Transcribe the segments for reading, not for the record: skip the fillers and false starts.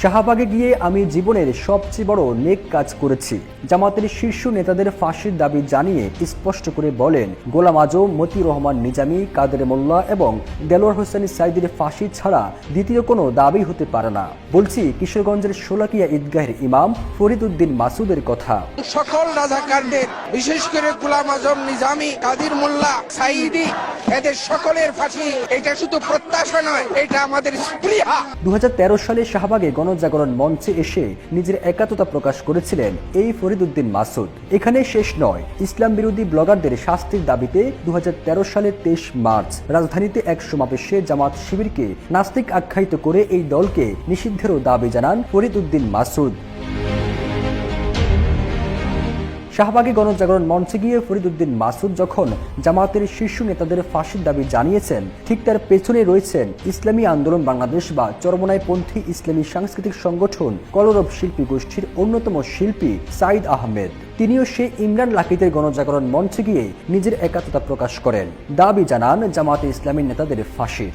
শাহবাগে গিয়ে আমি জীবনের সবচেয়ে বড় নেক কাজ করেছি। জামাতের শীর্ষ নেতাদের ফাঁসির দাবি জানিয়ে স্পষ্ট করে বলেন, গোলাম আজম, মতিউর রহমান নিজামী, কাদের মোল্লা এবং দেলোয়ার হোসেন সাইদির ফাঁসি ছাড়া দ্বিতীয় কোনো দাবি হতে পারে না। বলছি কিশোরগঞ্জের শোলাকিয়া ঈদগাহের ইমাম ফরিদ উদ্দিন মাসুদের কথা। সকল রাজাকারদের, বিশেষ করে গোলাম আজম, নিজামী, কাদের মোল্লা, সাইদি, এদের সকলের ফাঁসি এটা শুধু প্রত্যাশা নয়, এটা আমাদের স্পৃহা। 2013 সালে শাহবাগে গণজাগরণ মঞ্চে এসে নিজের একাত্মতা প্রকাশ করেছিলেন এই ফরিদ উদ্দিন মাসুদ। এখানে শেষ নয়, ইসলাম বিরোধী ব্লগারদের শাস্তির দাবিতে 2013 সালের 23 মার্চ রাজধানীতে এক সমাবেশে জামাত শিবিরকে নাস্তিক আখ্যায়িত করে এই দলকে নিষিদ্ধেরও দাবি জানান ফরিদ উদ্দিন মাসুদ। শাহবাগে গণজাগরণ মঞ্চে গিয়ে ফরিদ উদ্দিন মাসুদ যখন জামাতের শীর্ষ নেতাদের ফাঁসির দাবি জানিয়েছেন, ঠিক তার পেছনে রয়েছেন ইসলামী আন্দোলন বাংলাদেশ বা চরমনাইপন্থী ইসলামী সাংস্কৃতিক সংগঠন কলরব শিল্পী গোষ্ঠীর অন্যতম শিল্পী সাইদ আহমেদ। তিনিও সেই ইমরান লাকিতের গণজাগরণ মঞ্চে গিয়ে নিজের একাত্মতা প্রকাশ করেন, দাবি জানান জামাতে ইসলামী নেতাদের ফাঁসির।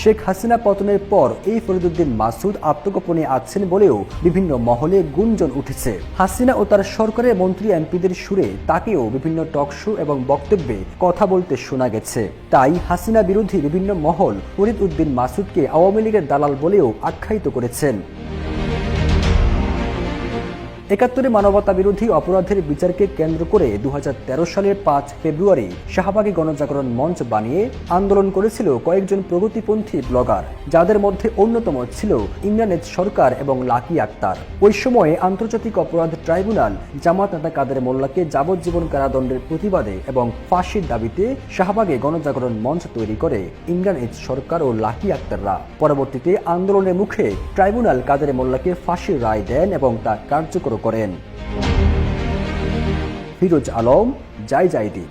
শেখ হাসিনা পতনের পর এই ফরিদ উদ্দিন মাসুদ আত্মগোপনে আছেন বলেও বিভিন্ন মহলে গুঞ্জন উঠেছে। হাসিনা ও তার সরকারের মন্ত্রী এমপিদের সুরে তাকেও বিভিন্ন টকশো এবং বক্তব্যে কথা বলতে শোনা গেছে। তাই হাসিনা বিরোধী বিভিন্ন মহল ফরিদ উদ্দিন মাসুদকে আওয়ামী লীগের দালাল বলেও আখ্যায়িত করেছেন। 71 মানবতা বিরোধী অপরাধের বিচারকে কেন্দ্র করে 2013 সালের 5 ফেব্রুয়ারি শাহবাগে গণজাগরণ মঞ্চ বানিয়ে আন্দোলন করেছিল কয়েকজন প্রগতিপন্থী ব্লগার, যাদের মধ্যে অন্যতম ছিল ইমরান সরকার এবং লাকি আক্তার। ওই সময়ে আন্তর্জাতিক অপরাধ ট্রাইব্যুনাল জামাত নেতা কাদের মোল্লাকে যাবজ্জীবন কারাদণ্ডের প্রতিবাদে এবং ফাঁসির দাবিতে শাহবাগে গণজাগরণ মঞ্চ তৈরি করে ইমরান সরকার ও লাকি আক্তাররা। পরবর্তীতে আন্দোলনের মুখে ট্রাইব্যুনাল কাদের মোল্লাকে ফাঁসির রায় দেন এবং তা কার্যকর করেন। ফিরোজ আলম, জয় দিন।